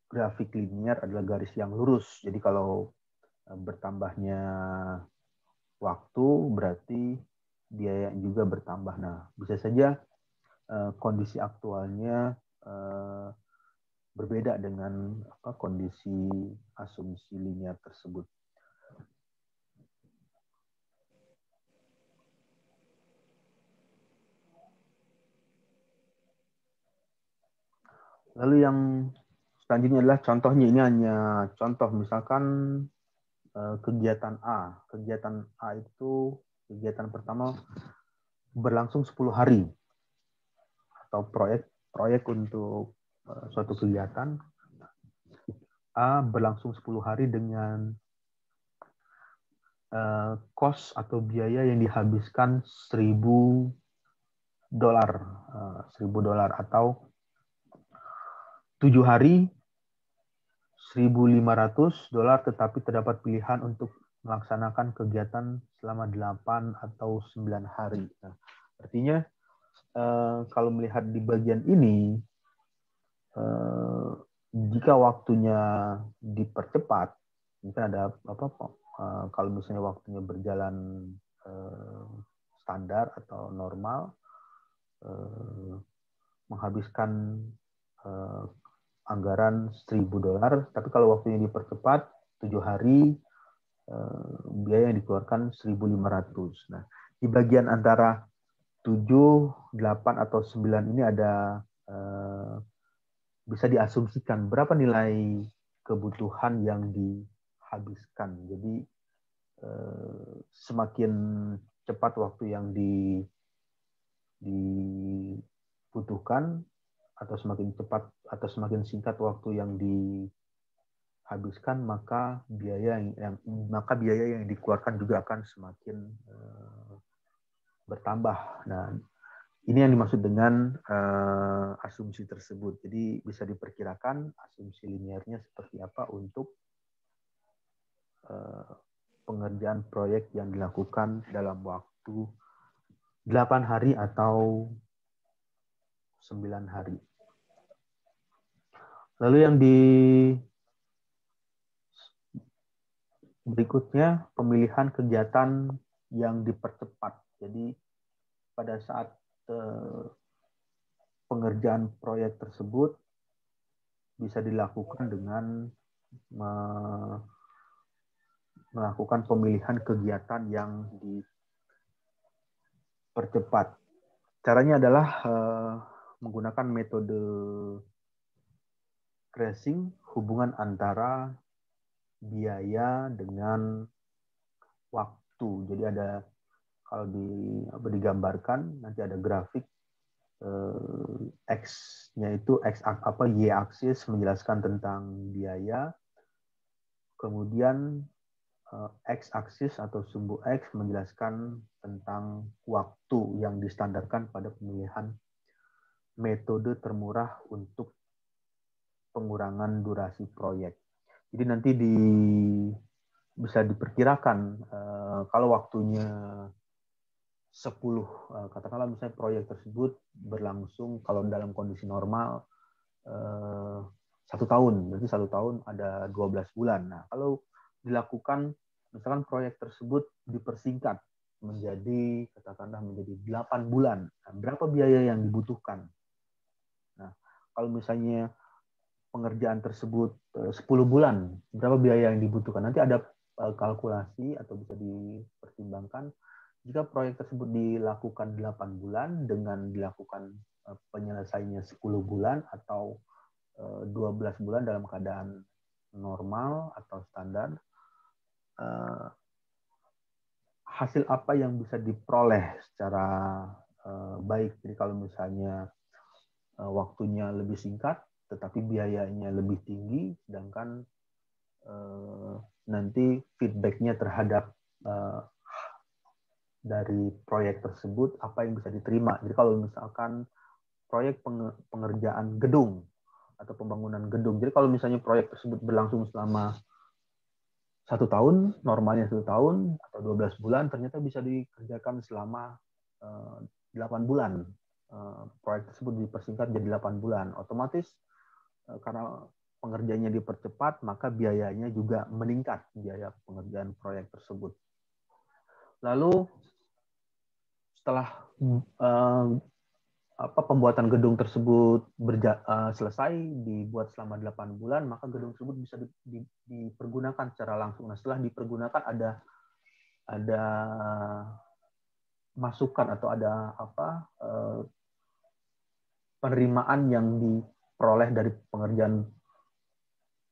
grafik linear adalah garis yang lurus. Jadi kalau bertambahnya waktu berarti biaya juga bertambah. Nah, bisa saja kondisi aktualnya berbeda dengan kondisi asumsi linear tersebut. Lalu yang selanjutnya adalah contohnya. Ini hanya contoh, misalkan kegiatan A. Kegiatan A itu kegiatan pertama berlangsung 10 hari atau proyek untuk suatu kegiatan A berlangsung 10 hari dengan cost atau biaya yang dihabiskan $1.000 atau 7 hari $1.500, tetapi terdapat pilihan untuk melaksanakan kegiatan selama 8 atau 9 hari. Nah, artinya kalau melihat di bagian ini, jika waktunya dipercepat, mungkin ada kalau misalnya waktunya berjalan standar atau normal, menghabiskan anggaran $1.000, tapi kalau waktunya dipercepat 7 hari, biaya yang dikeluarkan 1.500. Nah, di bagian antara 7, 8, atau 9 ini ada bisa diasumsikan berapa nilai kebutuhan yang dihabiskan. Jadi semakin cepat waktu yang dibutuhkan, atau semakin cepat atau semakin singkat waktu yang dihabiskan, maka biaya yang dikeluarkan juga akan semakin bertambah. Nah, ini yang dimaksud dengan asumsi tersebut. Jadi bisa diperkirakan asumsi linearnya seperti apa untuk pengerjaan proyek yang dilakukan dalam waktu 8 hari atau 9 hari. Lalu yang berikutnya, pemilihan kegiatan yang dipercepat. Jadi pada saat pengerjaan proyek tersebut bisa dilakukan dengan melakukan pemilihan kegiatan yang dipercepat. Caranya adalah menggunakan metode Kreyszig, hubungan antara biaya dengan waktu. Jadi ada, kalau digambarkan nanti ada grafik, X-nya itu Y-aksis menjelaskan tentang biaya, kemudian X-aksis atau sumbu X menjelaskan tentang waktu yang distandarkan pada pemilihan metode termurah untuk pengurangan durasi proyek. Jadi nanti bisa diperkirakan kalau waktunya 10, katakanlah misalnya proyek tersebut berlangsung kalau dalam kondisi normal 1 tahun, berarti 1 tahun ada 12 bulan. Nah, kalau dilakukan, misalkan proyek tersebut dipersingkat katakanlah menjadi 8 bulan, nah, berapa biaya yang dibutuhkan? Nah, kalau misalnya pengerjaan tersebut 10 bulan, berapa biaya yang dibutuhkan? Nanti ada kalkulasi atau bisa dipertimbangkan. Jika proyek tersebut dilakukan 8 bulan dengan dilakukan penyelesaiannya 10 bulan atau 12 bulan dalam keadaan normal atau standar, hasil apa yang bisa diperoleh secara baik? Jadi kalau misalnya waktunya lebih singkat, tetapi biayanya lebih tinggi, sedangkan nanti feedback-nya terhadap dari proyek tersebut apa yang bisa diterima. Jadi kalau misalkan proyek pengerjaan gedung atau pembangunan gedung, jadi kalau misalnya proyek tersebut berlangsung selama 1 tahun, normalnya 1 tahun atau 12 bulan, ternyata bisa dikerjakan selama 8 bulan. proyek tersebut dipersingkat jadi 8 bulan. Otomatis karena pengerjaannya dipercepat, maka biayanya juga meningkat, biaya pengerjaan proyek tersebut. Lalu setelah pembuatan gedung tersebut selesai, dibuat selama 8 bulan, maka gedung tersebut bisa dipergunakan secara langsung. Nah, setelah dipergunakan ada masukan atau ada penerimaan yang diperoleh dari pengerjaan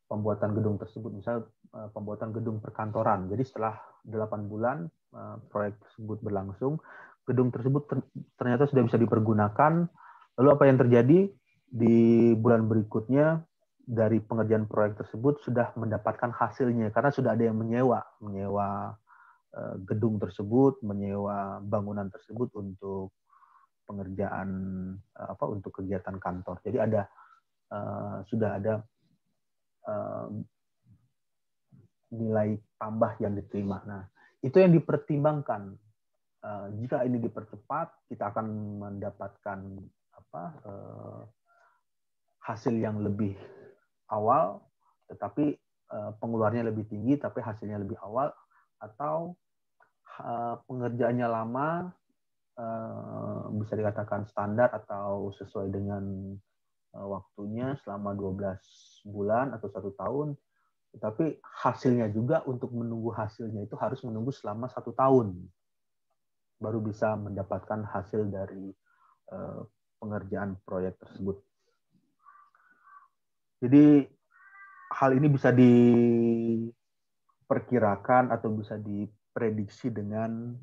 pembuatan gedung tersebut, misal pembuatan gedung perkantoran. Jadi setelah 8 bulan proyek tersebut berlangsung, gedung tersebut ternyata sudah bisa dipergunakan. Lalu apa yang terjadi di bulan berikutnya dari pengerjaan proyek tersebut sudah mendapatkan hasilnya karena sudah ada yang menyewa gedung tersebut, menyewa bangunan tersebut untuk pengerjaan untuk kegiatan kantor. Jadi sudah ada nilai tambah yang diterima. Nah, itu yang dipertimbangkan. Jika ini dipercepat, kita akan mendapatkan hasil yang lebih awal, tetapi pengeluarannya lebih tinggi, tapi hasilnya lebih awal, atau pengerjaannya lama, bisa dikatakan standar atau sesuai dengan waktunya selama 12 bulan atau 1 tahun, tetapi hasilnya juga untuk menunggu hasilnya itu harus menunggu selama 1 tahun baru bisa mendapatkan hasil dari pengerjaan proyek tersebut. Jadi hal ini bisa diperkirakan atau bisa diprediksi dengan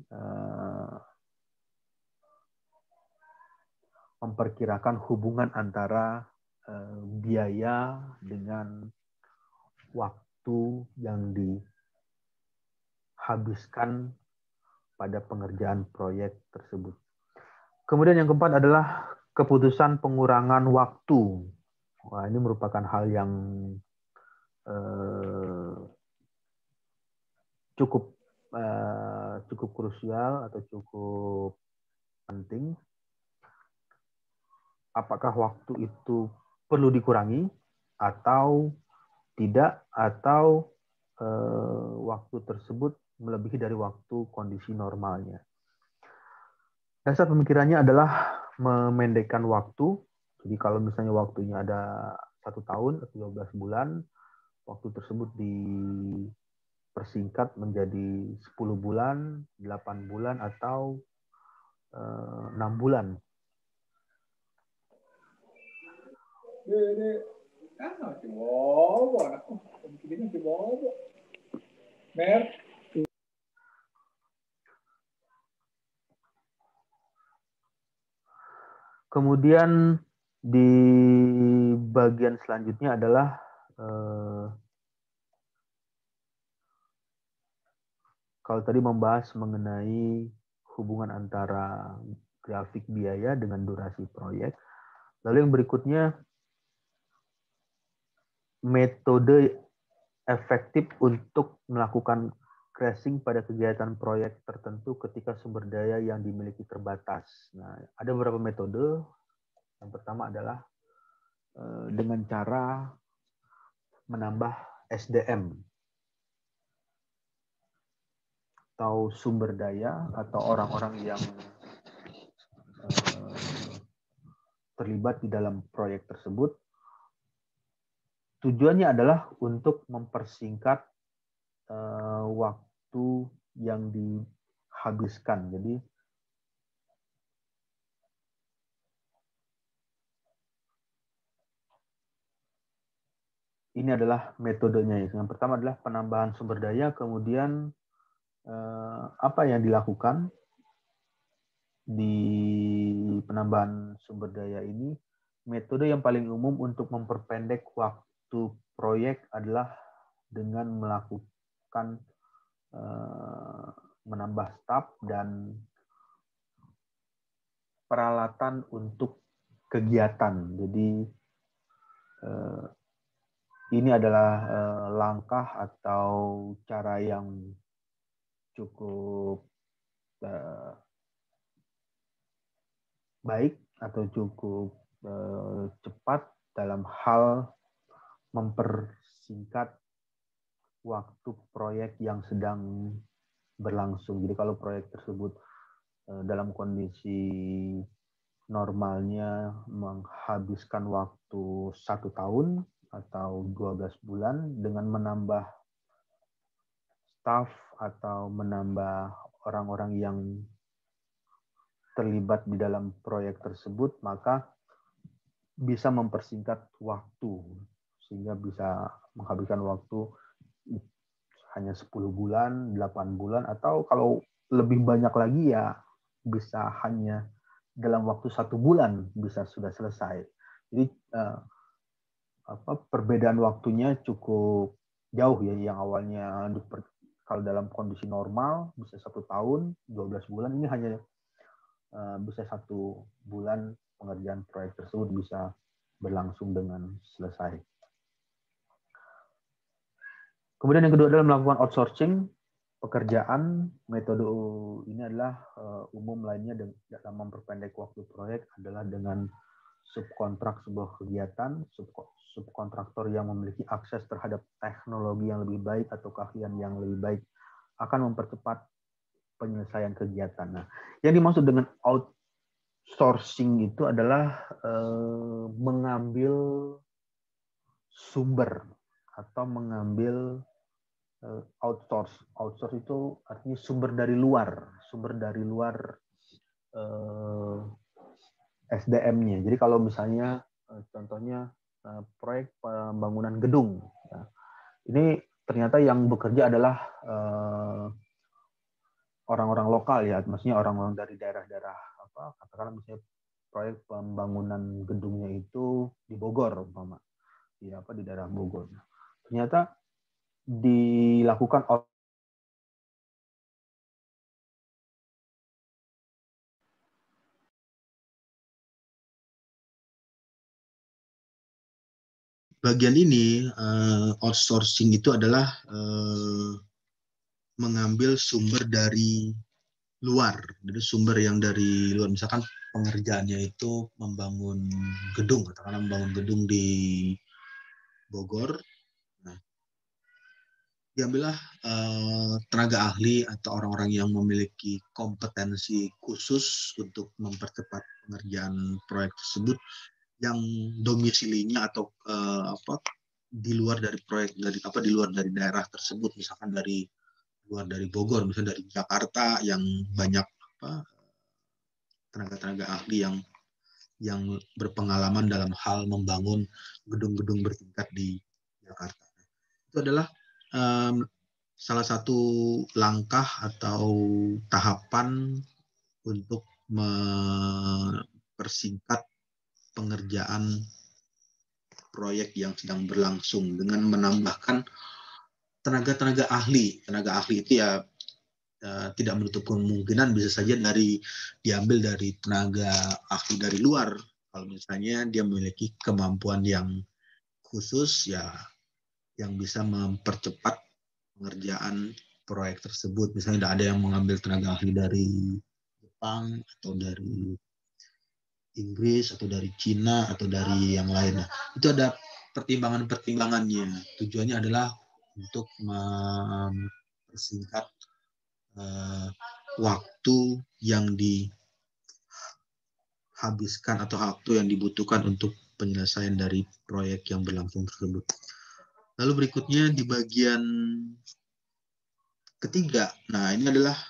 memperkirakan hubungan antara biaya dengan waktu yang dihabiskan pada pengerjaan proyek tersebut. Kemudian yang keempat adalah keputusan pengurangan waktu. Wah, ini merupakan hal yang cukup krusial atau cukup penting. Apakah waktu itu perlu dikurangi atau tidak, atau waktu tersebut melebihi dari waktu kondisi normalnya. Dasar pemikirannya adalah memendekkan waktu. Jadi kalau misalnya waktunya ada 1 tahun atau 12 bulan, waktu tersebut dipersingkat menjadi 10 bulan, 8 bulan, atau 6 bulan. Kemudian di bagian selanjutnya adalah kalau tadi membahas mengenai hubungan antara grafik biaya dengan durasi proyek. Lalu yang berikutnya, metode efektif untuk melakukan crashing pada kegiatan proyek tertentu ketika sumber daya yang dimiliki terbatas. Nah, ada beberapa metode. Yang pertama adalah dengan cara menambah SDM atau sumber daya atau orang-orang yang terlibat di dalam proyek tersebut. Tujuannya adalah untuk mempersingkat waktu yang dihabiskan. Jadi ini adalah metodenya. Yang pertama adalah penambahan sumber daya, kemudian apa yang dilakukan di penambahan sumber daya ini. Metode yang paling umum untuk memperpendek waktu proyek adalah dengan melakukan menambah staf dan peralatan untuk kegiatan. Jadi ini adalah langkah atau cara yang cukup baik atau cukup cepat dalam hal mempersingkat waktu proyek yang sedang berlangsung. Jadi kalau proyek tersebut dalam kondisi normalnya menghabiskan waktu 1 tahun atau 12 bulan, dengan menambah staff atau menambah orang-orang yang terlibat di dalam proyek tersebut, maka bisa mempersingkat waktu sehingga bisa menghabiskan waktu hanya 10 bulan, 8 bulan, atau kalau lebih banyak lagi ya bisa hanya dalam waktu 1 bulan bisa sudah selesai. Jadi perbedaan waktunya cukup jauh ya, yang awalnya kalau dalam kondisi normal bisa 1 tahun, 12 bulan, ini hanya bisa 1 bulan pengerjaan proyek tersebut bisa berlangsung dengan selesai. Kemudian yang kedua adalah melakukan outsourcing pekerjaan. Metode ini adalah umum lainnya dalam memperpendek waktu proyek adalah dengan subkontrak sebuah kegiatan. Subkontraktor yang memiliki akses terhadap teknologi yang lebih baik atau keahlian yang lebih baik akan mempercepat penyelesaian kegiatan. Nah, yang dimaksud dengan outsourcing itu adalah mengambil sumber atau mengambil outsource. Outsource itu artinya sumber dari luar SDM-nya. Jadi kalau misalnya contohnya proyek pembangunan gedung, ya, ini ternyata yang bekerja adalah orang-orang lokal ya, maksudnya orang-orang dari daerah-daerah katakanlah misalnya proyek pembangunan gedungnya itu di Bogor umpama, di daerah Bogor. Ternyata dilakukan bagian ini outsourcing itu adalah mengambil sumber dari luar, dari sumber yang dari luar. Misalkan pengerjaannya itu membangun gedung, katakanlah membangun gedung di Bogor. Nah, diambillah tenaga ahli atau orang-orang yang memiliki kompetensi khusus untuk mempercepat pengerjaan proyek tersebut, yang domisilinya atau di luar dari proyek, di luar dari daerah tersebut, misalkan dari luar dari Bogor, misalnya dari Jakarta yang banyak tenaga-tenaga ahli yang berpengalaman dalam hal membangun gedung-gedung bertingkat di Jakarta. Itu adalah salah satu langkah atau tahapan untuk mempersingkat pengerjaan proyek yang sedang berlangsung dengan menambahkan tenaga-tenaga ahli. Tenaga ahli itu ya tidak menutup kemungkinan bisa saja diambil dari tenaga ahli dari luar. Kalau misalnya dia memiliki kemampuan yang khusus ya, yang bisa mempercepat pengerjaan proyek tersebut. Misalnya ada yang mengambil tenaga ahli dari Jepang atau dari Inggris atau dari Cina atau dari yang lainnya. Itu ada pertimbangan-pertimbangannya. Tujuannya adalah untuk mempersingkat waktu yang dihabiskan atau waktu yang dibutuhkan untuk penyelesaian dari proyek yang berlangsung tersebut. Lalu berikutnya di bagian ketiga, nah ini adalah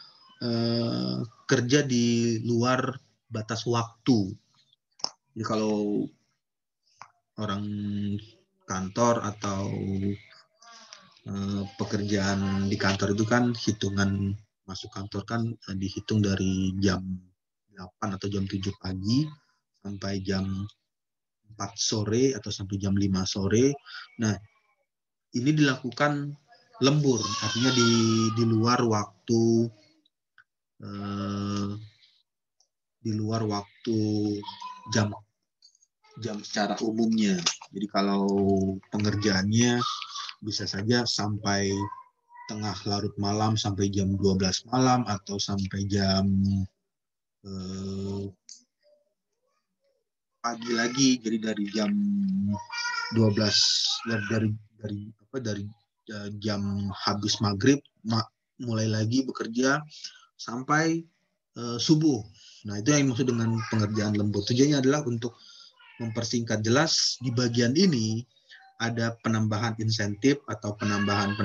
kerja di luar batas waktu. Jadi kalau orang kantor atau pekerjaan di kantor itu kan hitungan masuk kantor kan dihitung dari jam 8 atau jam 7 pagi sampai jam 4 sore atau sampai jam 5 sore. Nah, ini dilakukan lembur, artinya di luar waktu jam secara umumnya. Jadi kalau pengerjaannya bisa saja sampai tengah larut malam, sampai jam 12 malam atau sampai jam pagi lagi, jadi dari jam 12 dari jam habis maghrib mulai lagi bekerja sampai subuh. Nah, itu yang dimaksud dengan pengerjaan lembur. Tujuannya adalah untuk mempersingkat. Jelas di bagian ini ada penambahan insentif atau penambahan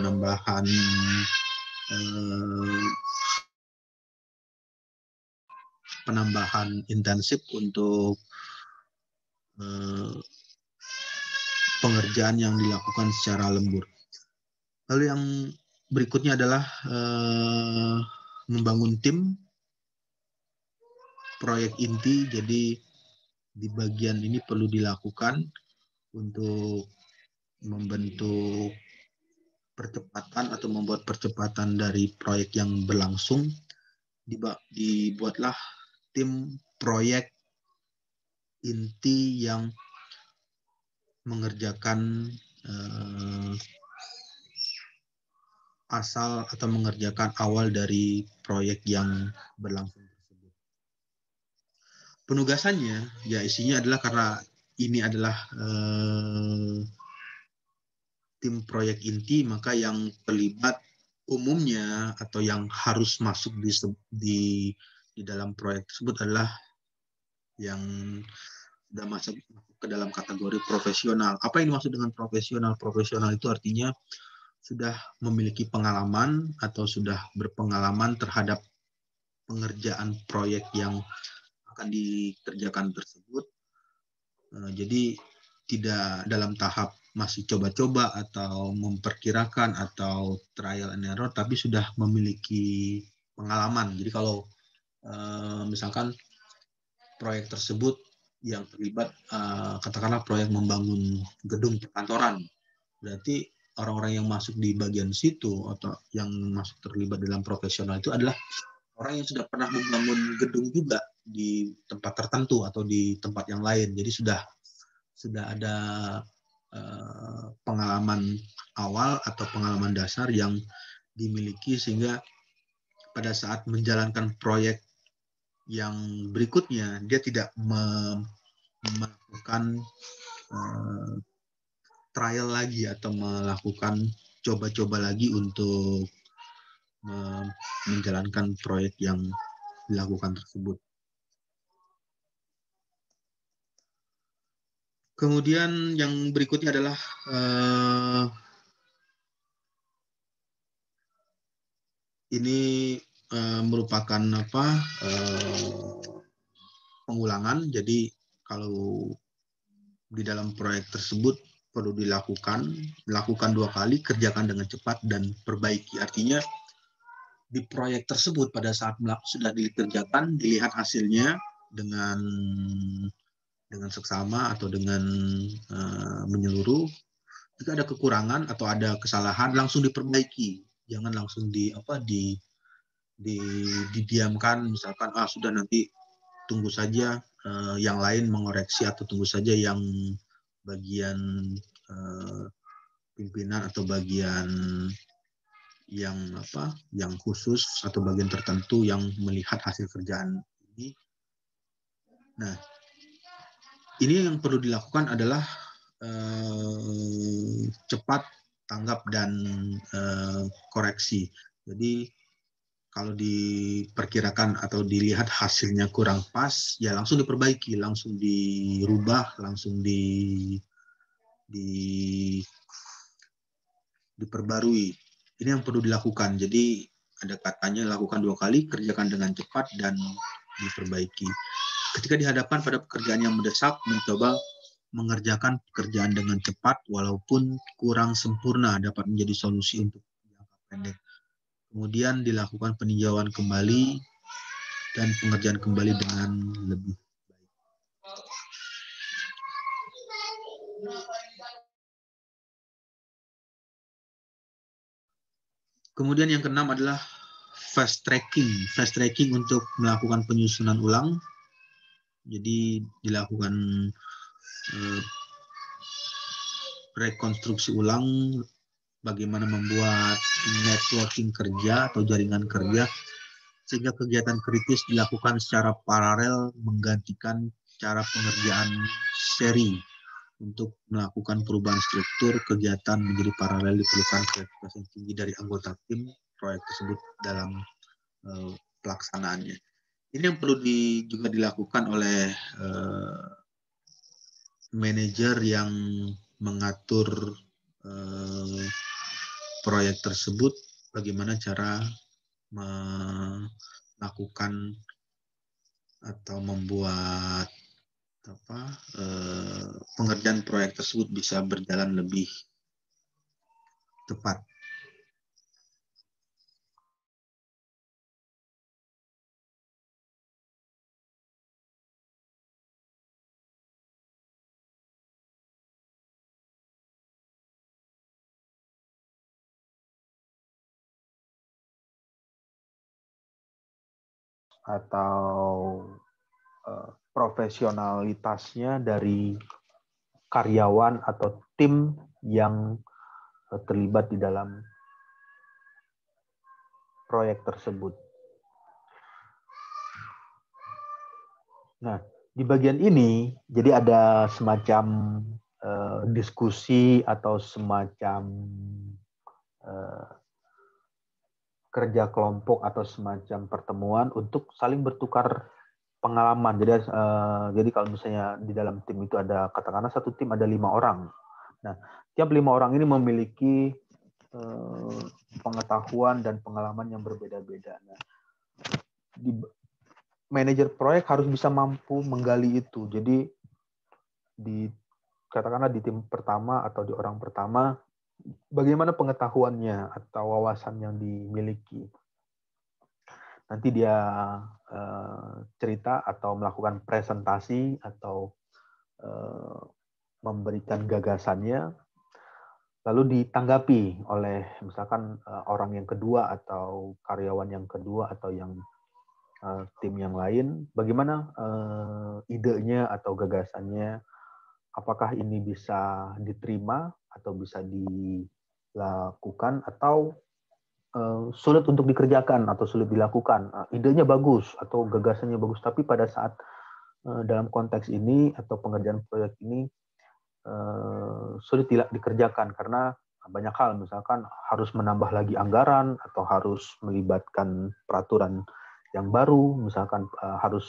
intensif untuk pengerjaan yang dilakukan secara lembur. Lalu yang berikutnya adalah membangun tim proyek inti. Jadi di bagian ini perlu dilakukan untuk membentuk percepatan atau membuat percepatan dari proyek yang berlangsung. Dibuatlah tim proyek inti yang mengerjakan asal atau mengerjakan awal dari proyek yang berlangsung tersebut. Penugasannya ya isinya adalah karena ini adalah tim proyek inti, maka yang terlibat umumnya atau yang harus masuk di dalam proyek tersebut adalah yang sudah masuk ke dalam kategori profesional. Apa yang dimaksud dengan profesional? Profesional itu artinya sudah memiliki pengalaman atau sudah berpengalaman terhadap pengerjaan proyek yang akan dikerjakan tersebut. Jadi tidak dalam tahap masih coba-coba atau memperkirakan atau trial and error, tapi sudah memiliki pengalaman. Jadi kalau misalkan proyek tersebut yang terlibat, katakanlah proyek membangun gedung perkantoran, berarti orang-orang yang masuk di bagian situ atau yang masuk terlibat dalam profesional itu adalah orang yang sudah pernah membangun gedung juga di tempat tertentu atau di tempat yang lain. Jadi sudah ada pengalaman awal atau pengalaman dasar yang dimiliki, sehingga pada saat menjalankan proyek yang berikutnya dia tidak melakukan trial lagi atau melakukan coba-coba lagi untuk menjalankan proyek yang dilakukan tersebut. Kemudian yang berikutnya adalah ini merupakan pengulangan. Jadi kalau di dalam proyek tersebut perlu lakukan 2 kali, kerjakan dengan cepat dan perbaiki. Artinya di proyek tersebut pada saat sudah dikerjakan, dilihat hasilnya dengan seksama atau dengan menyeluruh. Jika ada kekurangan atau ada kesalahan, langsung diperbaiki. Jangan langsung didiamkan, misalkan sudah, nanti tunggu saja yang lain mengoreksi, atau tunggu saja yang bagian pimpinan atau bagian yang khusus atau bagian tertentu yang melihat hasil kerjaan ini. Nah, ini yang perlu dilakukan adalah cepat tanggap dan koreksi. Jadi kalau diperkirakan atau dilihat hasilnya kurang pas, ya langsung diperbaiki, langsung dirubah, langsung diperbarui. Ini yang perlu dilakukan. Jadi ada katanya lakukan 2 kali, kerjakan dengan cepat dan diperbaiki. Ketika dihadapkan pada pekerjaan yang mendesak, mencoba mengerjakan pekerjaan dengan cepat walaupun kurang sempurna dapat menjadi solusi untuk jangka pendek. Kemudian dilakukan peninjauan kembali dan pengerjaan kembali dengan lebih baik. Kemudian yang keenam adalah fast tracking. Fast tracking untuk melakukan penyusunan ulang. Jadi dilakukan rekonstruksi ulang bagaimana membuat networking kerja atau jaringan kerja sehingga kegiatan kritis dilakukan secara paralel menggantikan cara pengerjaan seri untuk melakukan perubahan struktur kegiatan menjadi paralel diperlukan kreativitas yang tinggi dari anggota tim proyek tersebut dalam pelaksanaannya. Ini yang perlu juga dilakukan oleh manajer yang mengatur proyek tersebut, bagaimana cara melakukan atau membuat pengerjaan proyek tersebut bisa berjalan lebih tepat. Atau profesionalitasnya dari karyawan atau tim yang terlibat di dalam proyek tersebut. Nah, di bagian ini jadi ada semacam diskusi atau semacam kerja kelompok atau semacam pertemuan untuk saling bertukar pengalaman. Jadi kalau misalnya di dalam tim itu ada, katakanlah satu tim ada 5 orang. Nah, tiap 5 orang ini memiliki pengetahuan dan pengalaman yang berbeda-beda. Nah, manajer proyek harus bisa mampu menggali itu. Jadi katakanlah di tim pertama atau di orang pertama, bagaimana pengetahuannya atau wawasan yang dimiliki. Nanti dia cerita atau melakukan presentasi atau memberikan gagasannya, lalu ditanggapi oleh misalkan orang yang kedua atau karyawan yang kedua atau yang tim yang lain, bagaimana idenya atau gagasannya, apakah ini bisa diterima atau bisa dilakukan atau sulit untuk dikerjakan atau sulit dilakukan. Idenya bagus atau gagasannya bagus, tapi pada saat dalam konteks ini atau pengerjaan proyek ini sulit dikerjakan karena banyak hal, misalkan harus menambah lagi anggaran atau harus melibatkan peraturan yang baru, misalkan harus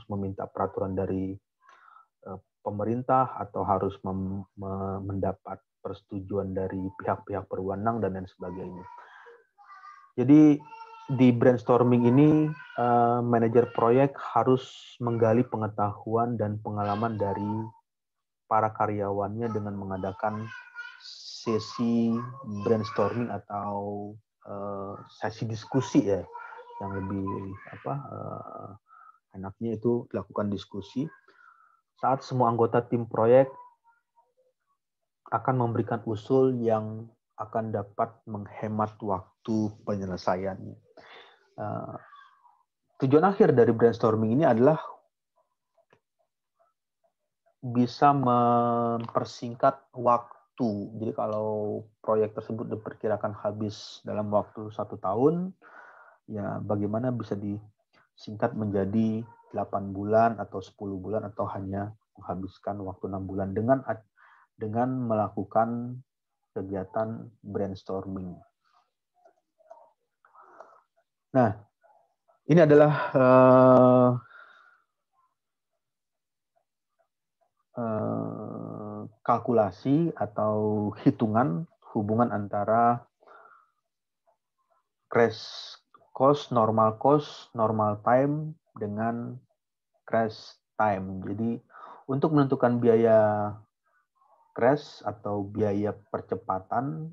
meminta peraturan dari pemerintah atau harus mendapat persetujuan dari pihak-pihak berwenang dan lain sebagainya. Jadi di brainstorming ini manajer proyek harus menggali pengetahuan dan pengalaman dari para karyawannya dengan mengadakan sesi brainstorming atau sesi diskusi ya, yang lebih enaknya itu dilakukan diskusi saat semua anggota tim proyek akan memberikan usul yang akan dapat menghemat waktu penyelesaiannya. Tujuan akhir dari brainstorming ini adalah bisa mempersingkat waktu. Jadi kalau proyek tersebut diperkirakan habis dalam waktu 1 tahun, ya bagaimana bisa disingkat menjadi 8 bulan atau 10 bulan atau hanya menghabiskan waktu 6 bulan dengan melakukan kegiatan brainstorming. Nah, ini adalah kalkulasi atau hitungan hubungan antara crash cost, normal time dengan crash time. Jadi untuk menentukan biaya crash atau biaya percepatan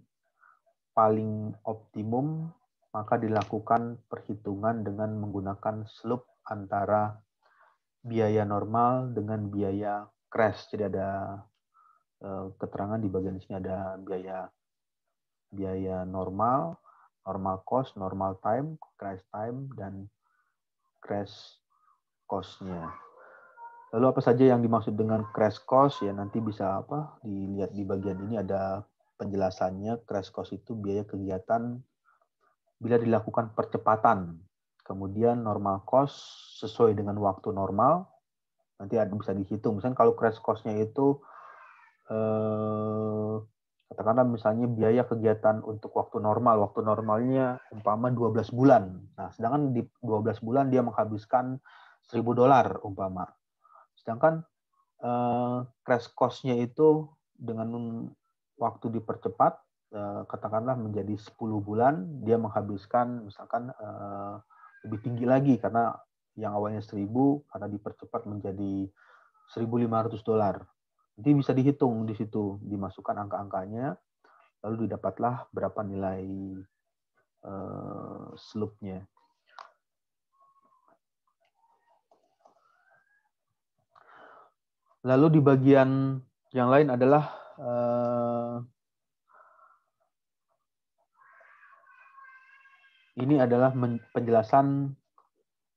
paling optimum, maka dilakukan perhitungan dengan menggunakan slope antara biaya normal dengan biaya crash. Jadi ada keterangan di bagian sini, ada biaya normal cost, normal time, crash time, dan crash cost-nya. Lalu apa saja yang dimaksud dengan crash cost? Ya nanti bisa dilihat di bagian ini ada penjelasannya. Crash cost itu biaya kegiatan bila dilakukan percepatan. Kemudian normal cost sesuai dengan waktu normal. Nanti bisa dihitung. Misalnya kalau crash cost-nya itu katakanlah misalnya biaya kegiatan untuk waktu normalnya umpama 12 bulan. Nah, sedangkan di 12 bulan dia menghabiskan $1.000 umpama. Sedangkan crash cost-nya itu dengan waktu dipercepat, katakanlah menjadi 10 bulan, dia menghabiskan misalkan lebih tinggi lagi karena yang awalnya 1.000 karena dipercepat menjadi $1.500. Nanti bisa dihitung di situ, dimasukkan angka-angkanya, lalu didapatlah berapa nilai slope-nya. Lalu di bagian yang lain adalah ini adalah penjelasan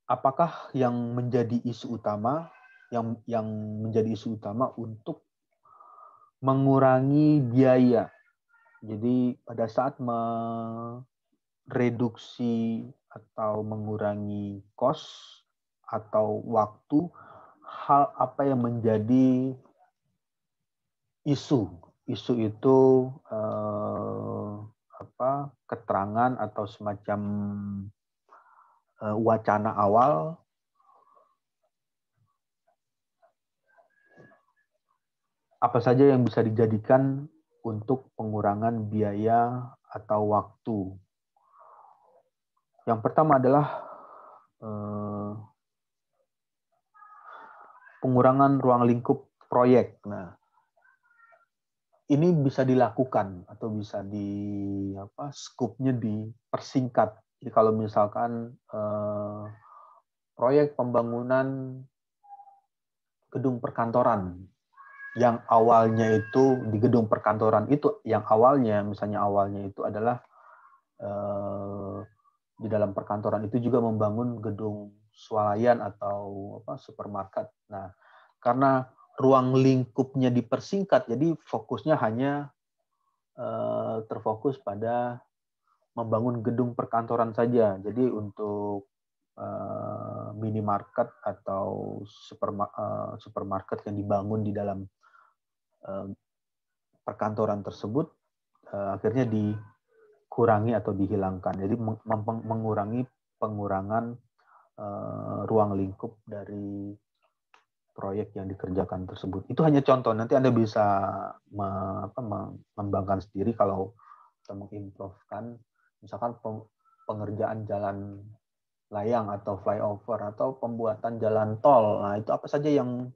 apakah yang menjadi isu utama, yang menjadi isu utama untuk mengurangi biaya. Jadi pada saat mereduksi atau mengurangi cost atau waktu, hal apa yang menjadi isu? Isu itu keterangan atau semacam wacana awal apa saja yang bisa dijadikan untuk pengurangan biaya atau waktu. Yang pertama adalah pengurangan ruang lingkup proyek. Nah, ini bisa dilakukan atau bisa skopnya dipersingkat. Jadi kalau misalkan proyek pembangunan gedung perkantoran yang awalnya itu di gedung perkantoran itu yang awalnya itu adalah di dalam perkantoran itu juga membangun gedung swalayan atau supermarket. Nah, karena ruang lingkupnya dipersingkat, jadi fokusnya hanya terfokus pada membangun gedung perkantoran saja. Jadi untuk minimarket atau supermarket yang dibangun di dalam perkantoran tersebut akhirnya dikurangi atau dihilangkan. Jadi mengurangi pengurangan ruang lingkup dari proyek yang dikerjakan tersebut. Itu hanya contoh. Nanti Anda bisa mengembangkan sendiri kalau kita mengimprove-kan, misalkan pengerjaan jalan layang atau flyover atau pembuatan jalan tol. Nah, itu apa saja yang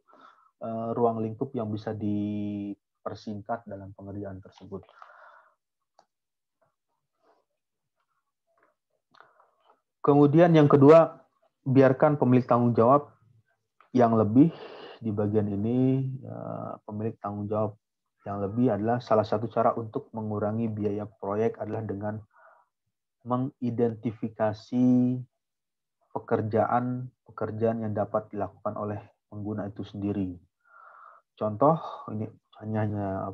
ruang lingkup yang bisa dipersingkat dalam pengerjaan tersebut. Kemudian yang kedua, biarkan pemilik tanggung jawab yang lebih. Di bagian ini, pemilik tanggung jawab yang lebih adalah salah satu cara untuk mengurangi biaya proyek adalah dengan mengidentifikasi pekerjaan yang dapat dilakukan oleh pengguna itu sendiri. Contoh, ini hanya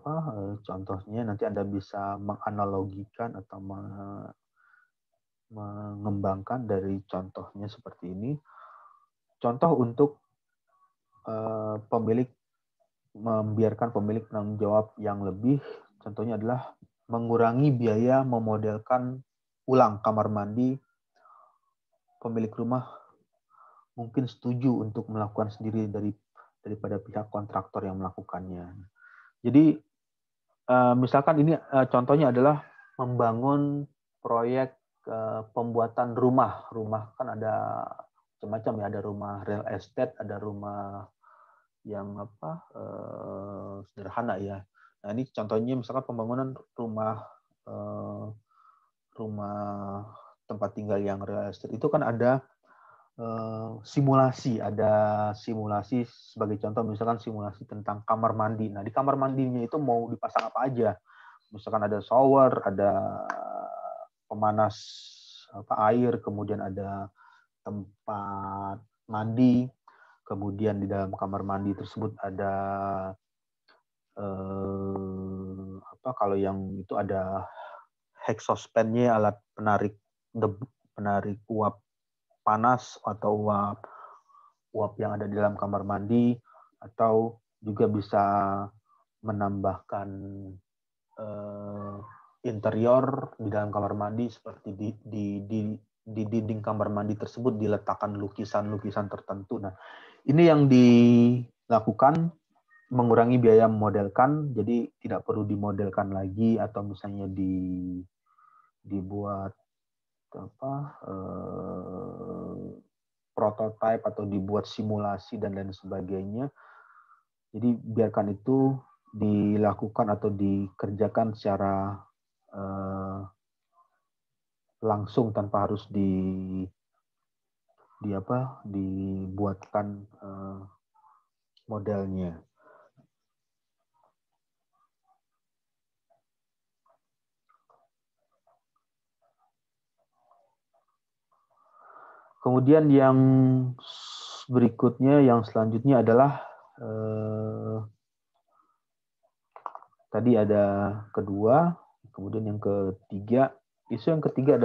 contohnya nanti Anda bisa menganalogikan atau mengembangkan dari contohnya seperti ini. Contoh untuk membiarkan pemilik penanggung jawab yang lebih, contohnya adalah mengurangi biaya memodelkan ulang kamar mandi. Pemilik rumah mungkin setuju untuk melakukan sendiri daripada pihak kontraktor yang melakukannya. Jadi misalkan ini contohnya adalah membangun proyek pembuatan rumah. Rumah kan ada macam-macam ya, ada rumah real estate, ada rumah yang sederhana ya. Nah, ini contohnya misalkan pembangunan rumah tempat tinggal yang real estate itu kan ada simulasi sebagai contoh misalkan simulasi tentang kamar mandi. Nah, di kamar mandinya itu mau dipasang apa aja? Misalkan ada shower, ada pemanas air, kemudian ada tempat mandi, kemudian di dalam kamar mandi tersebut ada kalau yang itu ada exhaust fan-nya, alat penarik uap panas atau uap yang ada di dalam kamar mandi. atau juga bisa menambahkan interior di dalam kamar mandi, seperti di dinding kamar mandi tersebut diletakkan lukisan-lukisan tertentu. Nah, ini yang dilakukan mengurangi biaya memodelkan, jadi tidak perlu dimodelkan lagi atau misalnya dibuat prototipe atau dibuat simulasi dan lain sebagainya. Jadi biarkan itu dilakukan atau dikerjakan secara langsung tanpa harus dibuatkan modelnya. Kemudian yang berikutnya, yang selanjutnya adalah tadi ada kedua, kemudian yang ketiga. Isu yang ketiga adalah